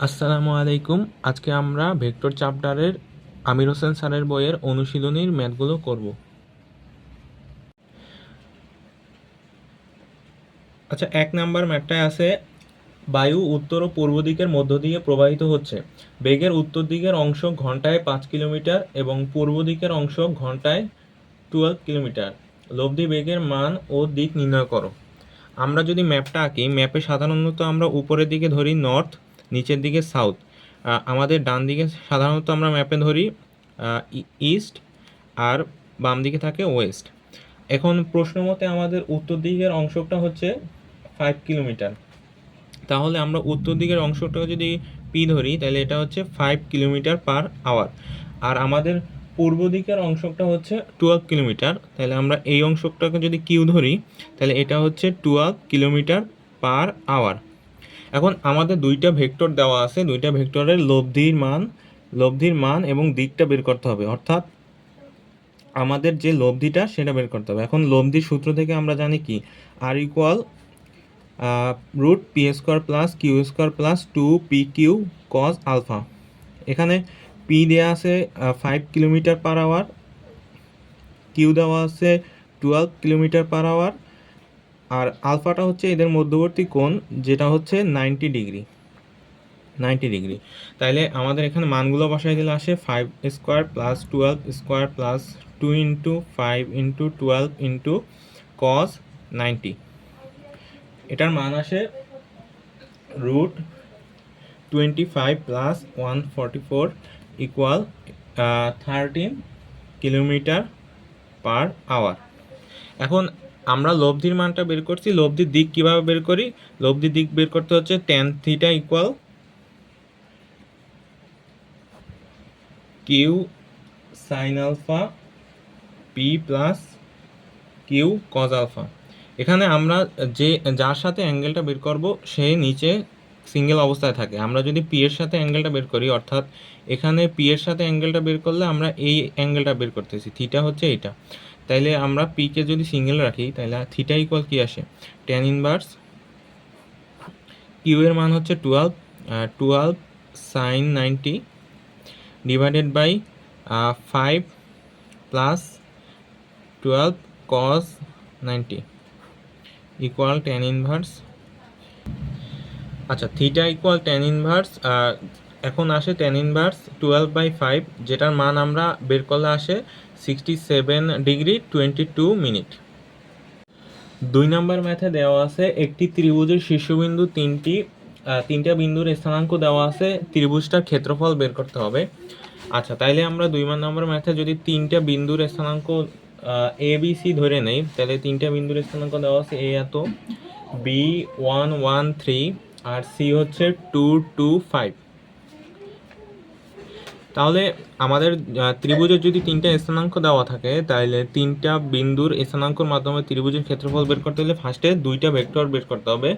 আসসালামু আলাইকুম। আজকে আমরা ভেক্টর চ্যাপ্টারের আমির হোসেন স্যারের বইয়ের অনুশীলনীর ম্যাথগুলো করব। আচ্ছা, 1 নাম্বার ম্যাথটায় আছে বায়ু উত্তর ও পূর্ব দিকের মধ্য দিয়ে প্রবাহিত হচ্ছে। বেগের উত্তর দিকের অংশ ঘন্টায় 5 কিলোমিটার এবং পূর্ব দিকের অংশ ঘন্টায় 12 কিলোমিটার। লব্ধি বেগের মান ও দিক নির্ণয় করো। আমরা যদি ম্যাপটা আঁকি, ম্যাপে সাধারণত আমরা উপরের দিকে ধরি নর্থ, নিচের দিকে সাউথ। আমাদের ডান দিকে সাধারণত আমরা ম্যাপে ধরি ইস্ট, আর বাম দিকে থাকে ওয়েস্ট। এখন প্রশ্ন মতে আমাদের উত্তর দিকের অংশটা হচ্ছে 5 কিলোমিটার। তাহলে আমরা উত্তর দিকের অংশটা যদি পি ধরি, তাহলে এটা হচ্ছে 5 কিলোমিটার পার আওয়ার। আর আমাদের পূর্ব দিকের অংশটা হচ্ছে 12 কিলোমিটার। তাহলে আমরা এই অংশটাকে যদি কিউ ধরি, তাহলে এটা হচ্ছে 12 কিলোমিটার পার আওয়ার। এখন আমাদের দুইটা ভেক্টর দেওয়া আছে, দুইটা ভেক্টরের লব্ধির মান এবং দিকটা বের করতে হবে। অর্থাৎ আমাদের যে লব্ধিটা সেটা বের করতে হবে। এখন লব্ধির সূত্র থেকে আমরা জানি কি, R equal root P square plus Q square plus 2pq cos alpha. এখানে পি দেওয়া আছে 5 কিলোমিটার পার আওয়ার, কিউ দেওয়া আছে 12 কিলোমিটার পার আওয়ার, আর আলফাটা হচ্ছে এদের মধ্যবর্তী কোণ, যেটা হচ্ছে 90 ডিগ্রি। তাইলে আমাদের এখানে মানগুলো বসাই দিলে আসে 5 square plus 12 square plus 2 into 5 into 12 into cos 90। এটার মান আসে root 25 plus 144 equal 13 kilometre per hour. এখন আমরা লব্ধির মানটা বের করছি, লব্ধির দিক কিভাবে বের করি? লব্ধির দিক বের করতে হচ্ছে tan theta equal Q sine alpha P plus Q cos alpha. এখানে আমরা যার সাথে অ্যাঙ্গেলটা বের করব সে নিচে সিঙ্গেল অবস্থায় থাকে। আমরা যদি পি এর সাথে অ্যাঙ্গেলটা বের করি, অর্থাৎ এখানে পি এর সাথে অ্যাঙ্গেলটা বের করলে আমরা এই অ্যাঙ্গেলটা বের করতেছি, থিটা হচ্ছে এটা। তাইলে আমরা পিকে যদি সিঙ্গেল রাখি, তাহলে থিটা ইকুয়াল কি আসে? ট্যান ইনভার্স কিউ এর মান হচ্ছে 12 sine 90 divided by 5 plus 12 cos 90 equal tan inverse. আচ্ছা, থিটা ইকুয়াল ট্যান ইনভার্স, এখন আসে ট্যান ইনভার্স 12/5, যেটার মান আমরা বের করলে আসে 67 ডিগ্রি 22 মিনিট। 2 নাম্বার ম্যাথে দেওয়া আছে একটি ত্রিভুজের শীর্ষবিন্দু তিনটা বিন্দুর স্থানাঙ্ক দেওয়া আছে, ত্রিভুজটার ক্ষেত্রফল বের করতে হবে। আচ্ছা, তাইলে আমরা 2 নাম্বার ম্যাথে যদি তিনটা বিন্দুর স্থানাঙ্ক এ বি সি ধরে নেই, তাহলে তিনটা বিন্দুর স্থানাঙ্ক দেওয়া আছে এ এত, বি 1 1 3 আর সি হচ্ছে 2 2 5। তাহলে আমাদের ত্রিভুজের যদি তিনটা স্থানাঙ্ক দেওয়া থাকে, তাহলে তিনটা বিন্দুর স্থানাঙ্কর মাধ্যমে ত্রিভুজের ক্ষেত্রফল বের করতে হলে ফার্স্টে দুইটা ভেক্টর বের করতে হবে।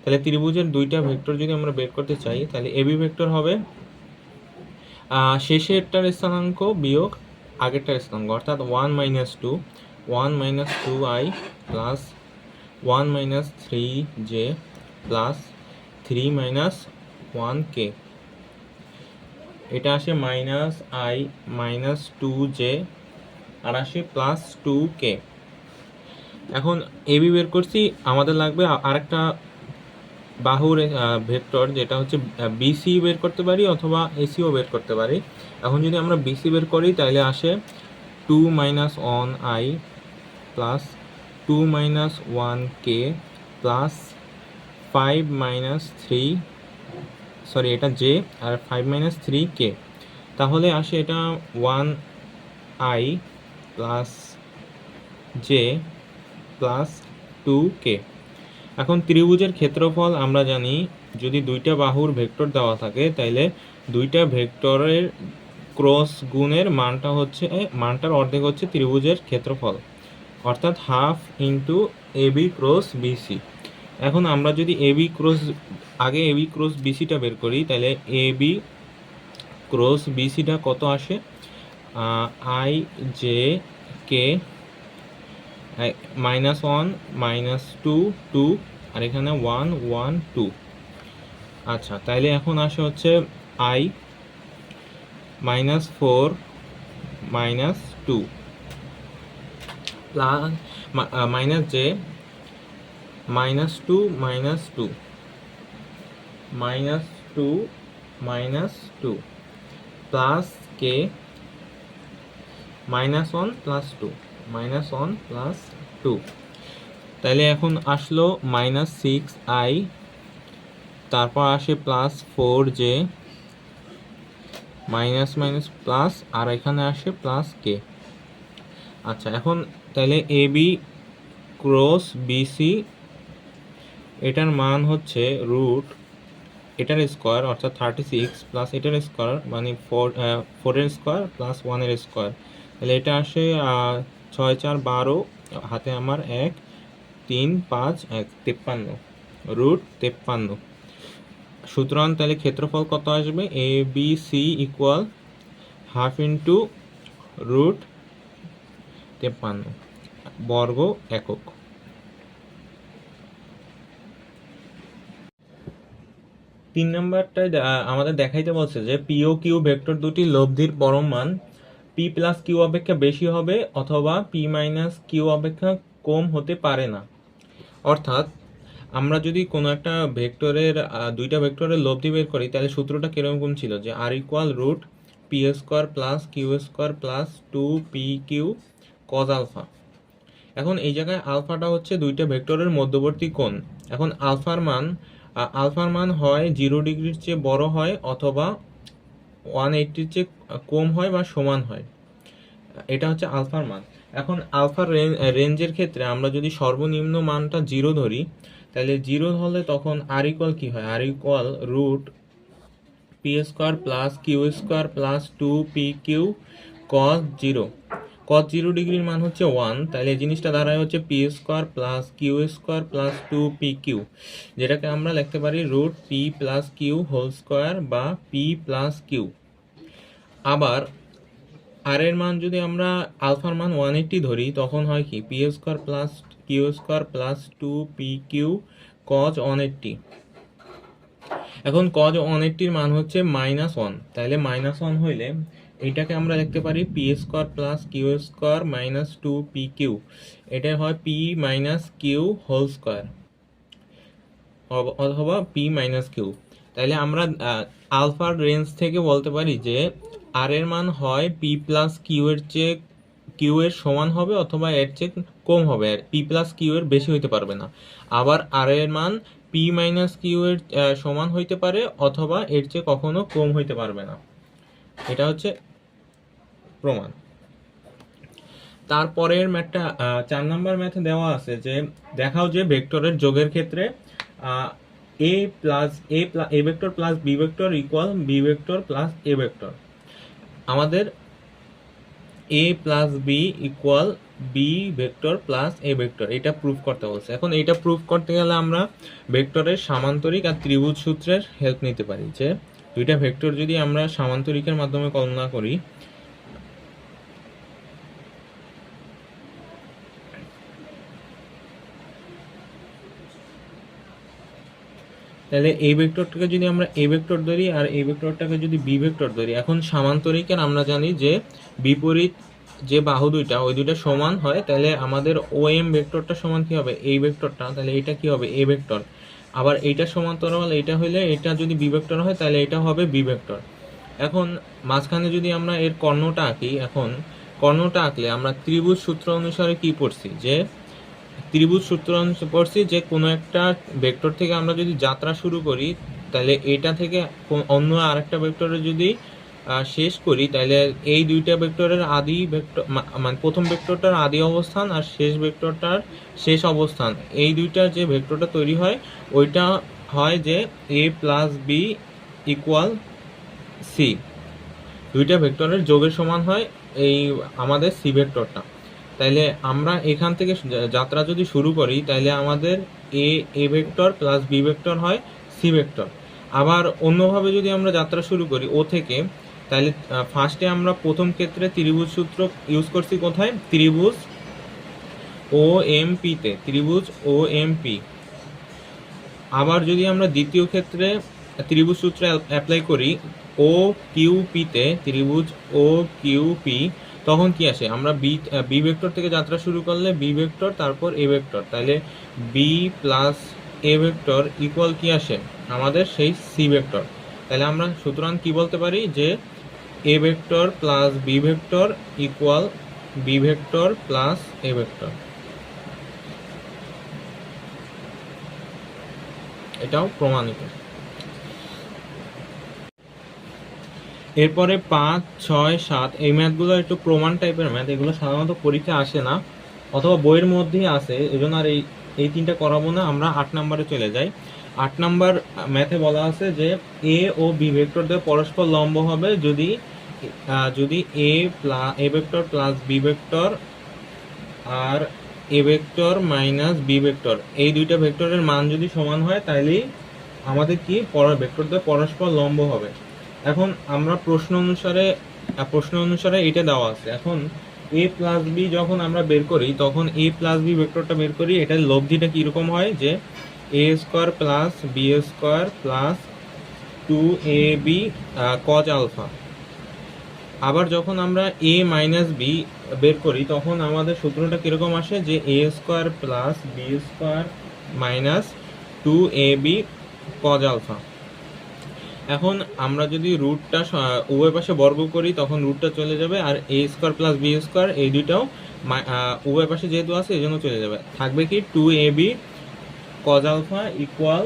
তাহলে ত্রিভুজের দুইটা ভেক্টর যদি আমরা বের করতে চাই, তাহলে এবি ভেক্টর হবে শেষেরটার স্থানাঙ্ক বিয়োগ আগেরটার স্থানাঙ্ক, অর্থাৎ 1 minus 2 1 minus 2i plus 1 minus 3j plus 3 minus 1k। এটা আসে মাইনাস আই মাইনাস 2j আর আসে প্লাস 2k। এখন এবি বের করছি, আমাদের লাগবে আরেকটা বাহুর ভেক্টর, যেটা হচ্ছে বিসি বের করতে পারি অথবা এসিও বের করতে পারি। এখন যদি আমরা বিসি বের করি, তাহলে আসে 2 minus 1i plus 2 minus 1k plus 5 minus 3, sorry এটা জে, আর 5 মাইনাস 3k। তাহলে আসে এটা 1i plus J plus 2k। এখন ত্রিভুজের ক্ষেত্রফল আমরা জানি, যদি দুইটা বাহুর ভেক্টর দেওয়া থাকে, তাইলে দুইটা ভেক্টরের ক্রস গুণের মানটার অর্ধেক হচ্ছে ত্রিভুজের ক্ষেত্রফল, অর্থাৎ half into AB cross BC. এখন আমরা যদি আগে এবি ক্রস বিসিটা বের করি, তাহলে এবি ক্রস বিসিটা কত আসে? আই জে কে -1 -2 2 আর এখানে 1 1 2। আচ্ছা, তাইলে এখন আসে হচ্ছে I -4 -2 plus minus J -2 -2 -2 -2 plus কে -1 +2 -1 +2। তাইলে এখন আসলো -6i, তারপর আসে +4j মাইনাস মাইনাস প্লাস, আর এখানে আসে +k। আচ্ছা, এখন তাহলে AB ক্রস BC এটার মান হচ্ছে রুট এটার স্কোয়ার অর্থাৎ 36 প্লাস এটার স্কোয়ার মানে 4 এর স্কোয়ার প্লাস 1 এর স্কোয়ার। তাহলে এটা আসে 6 4 12, হাতে আমার 1 3 5 1 53 রুট 53। সুতরাং তাহলে ক্ষেত্রফল কত আসবে? ABC equal half into root 53 বর্গ একক। তিন নম্বরটায় আমাদের দেখাইতে বলছে যে পি ও কিউ ভেক্টর দুটি লব্ধির পরম মান পি প্লাস কিউ অপেক্ষা বেশি হবে অথবা পি মাইনাস কিউ অপেক্ষা কম হতে পারে না। অর্থাৎ আমরা যদি কোনো একটা ভেক্টরের দুইটা ভেক্টরের লব্ধি বের করি তাহলে সূত্রটা কিরকম ছিল যে R equal root P square plus Q square plus 2pq cos alpha. এখন এই জায়গায় আলফাটা হচ্ছে দুইটা ভেক্টরের মধ্যবর্তী কোণ। এখন আলফার মান হয় 0 ডিগ্রির চেয়ে বড় হয় অথবা 180-র চেয়ে কম হয় বা সমান হয়, এটা হচ্ছে আলফার মান। এখন আলফার রেঞ্জের ক্ষেত্রে আমরা যদি সর্বনিম্ন মানটা 0 ধরি তাহলে 0 হলে তখন আর ইকুয়াল কি হয়? R equal root P square plus Q square plus 2pq cos 0। Cos 0 ডিগ্রির মান হচ্ছে 1, তাহলে এই জিনিসটা দাঁড়ায় হচ্ছে P square plus Q square plus 2pq, যেটাকে আমরা লিখতে পারি root P plus Q whole square বা পি প্লাস কিউ। আবার আর এর মান যদি আমরা আলফার মান 180 ধরি তখন হয় কি? P square plus Q square plus 2pq cos 180। এখন কজ 180-র মান হচ্ছে -1, তাহলে -1 হইলে এইটাকে আমরা লিখতে পারি P square plus Q square minus 2pq, এটা হয় P minus Q whole square অথবা পি মাইনাস কিউ। তাহলে আমরা আলফার রেঞ্জ থেকে বলতে পারি যে আর এর মান হয় পি প্লাস কিউ এর চেয়ে কিউ এর সমান হবে অথবা এর চেয়ে কম হবে, আর পি প্লাস কিউ এর বেশি হইতে পারবে না। আবার আর এর মান পি মাইনাস কিউ এর সমান হইতে পারে অথবা এর চেয়ে কখনো কম হইতে পারবে না। এটা হচ্ছে প্রমাণ। তারপরের ম্যাথটা 4 নম্বর ম্যাথে দেওয়া আছে যে দেখাও যে ভেক্টরের যোগের ক্ষেত্রে A vector plus B vector equal B vector plus A vector. আমাদের A plus B equal B vector plus A vector, এটা প্রুফ করতে বলছে। এখন এটা প্রুফ করতে গেলে আমরা ভেক্টরের সামান্তরিক আর ত্রিভুজ সূত্রের হেল্প নিতে পারি। যে দুইটা ভেক্টর যদি আমরা সামান্তরিকের মাধ্যমে কল্পনা করি তাহলে এই ভেক্টরটাকে যদি আমরা এ ভেক্টর ধরি আর এই ভেক্টরটাকে যদি বি ভেক্টর ধরি, এখন সামান্তরিকের আমরা জানি যে বিপরীত যে বাহু দুইটা ওই দুইটা সমান হয়, তাহলে আমাদের ও এম ভেক্টরটা সমান কি হবে? এই ভেক্টরটা, তাহলে এটা কি হবে? এ ভেক্টর। আবার এইটা সমান্তরাল এটা হইলে এটা যদি বি ভেক্টর হয় তাহলে এটা হবে বি ভেক্টর। এখন মাঝখানে যদি আমরা এর কর্ণটা আঁকি, এখন কর্ণটা আঁকলে আমরা ত্রিভুজ সূত্র অনুসারে কি পড়ছি? যে ত্রিভুজ সূত্র পড়ছি যে কোনো একটা ভেক্টর থেকে আমরা যদি যাত্রা শুরু করি তাহলে এটা থেকে অন্য আরেকটা ভেক্টরে যদি শেষ করি তাহলে এই দুইটা ভেক্টরের আদি ভেক্টর মানে প্রথম ভেক্টরটার আদি অবস্থান আর শেষ ভেক্টরটার শেষ অবস্থান, এই দুইটার যে ভেক্টরটা তৈরি হয় ওইটা হয় যে এ প্লাস বি ইকুয়াল সি। দুইটা ভেক্টরের যোগের সমান হয় এই আমাদের সি ভেক্টরটা। তাইলে আমরা এখান থেকে যাত্রা যদি শুরু করি তাহলে আমাদের A vector plus B vector হয় সি ভেক্টর। আবার অন্যভাবে যদি আমরা যাত্রা শুরু করি ও থেকে, তাহলে ফার্স্টে আমরা প্রথম ক্ষেত্রে ত্রিভুজ সূত্র ইউজ করছি কোথায়? ত্রিভুজ ও এম পিতে, ত্রিভুজ ও এম পি। আবার যদি আমরা দ্বিতীয় ক্ষেত্রে ত্রিভুজ সূত্র অ্যাপ্লাই করি ও কিউপিতে, ত্রিভুজ ও কিউপি, তখন কি আসে? আমরা বি ভেক্টর থেকে যাত্রা শুরু করলে বি ভেক্টর তারপর এ ভেক্টর, তাহলে B plus A vector equal কি আসে? আমাদের সেই সি ভেক্টর। তাহলে আমরা সুতরাং কি বলতে পারি যে A vector plus B vector equal B vector plus A vector. এটাও প্রমাণিত। এরপরে 5, 6, 7 এই ম্যাথগুলো একটু প্রমাণ টাইপের ম্যাথ, এগুলো সাধারণত পরীক্ষা আসে না অথবা বইয়ের মধ্যেই আসে, এই জন্য আর এই তিনটা করাবো না। আমরা 8 নম্বরে চলে যাই। 8 নম্বর ম্যাথে বলা আছে যে এ ও বি ভেক্টর দিয়ে পরস্পর লম্ব হবে যদি A vector plus B vector আর A vector minus B vector এই দুইটা ভেক্টরের মান যদি সমান হয় তাহলেই আমাদের কি ভেক্টর দিয়ে পরস্পর লম্ব হবে। এখন আমরা প্রশ্ন অনুসারে এটা দেওয়া আছে। এখন এ প্লাস বি যখন আমরা বের করি তখন এ প্লাস বি ভেক্টরটা বের করি, এটার লব্ধিটা কীরকম হয় যে A square plus B square plus 2ab cos alpha. আবার যখন আমরা এ মাইনাস বি বের করি তখন আমাদের সূত্রটা কীরকম আসে যে A square plus B square minus 2ab cos alpha. এখন আমরা যদি রুটটা উভয় পাশে বর্গ করি তখন রুটটা চলে যাবে, আর এ স্কোয়ার প্লাস বি স্কোয়ার এই দুইটাও উভয় পাশে যেহেতু আছে এই জন্য চলে যাবে। থাকবে কি 2ab cos alpha equal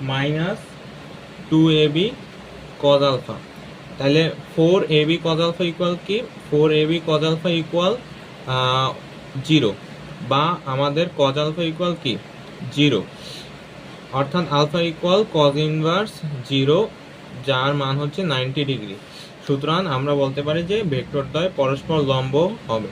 minus 2ab cos alpha. তাহলে 4ab কজ আলফা ইকুয়াল কি? 4ab কজ আলফা ইকুয়াল 0, বা আমাদের কজ আলফা ইকুয়াল কি 0, অর্থাৎ আলফা ইকুয়াল কজ ইনভার্স 0, যার মান হচ্ছে 90 ডিগ্রি। সুতরাং আমরা বলতে পারি যে ভেক্টরদ্বয় পরস্পর লম্ব হবে।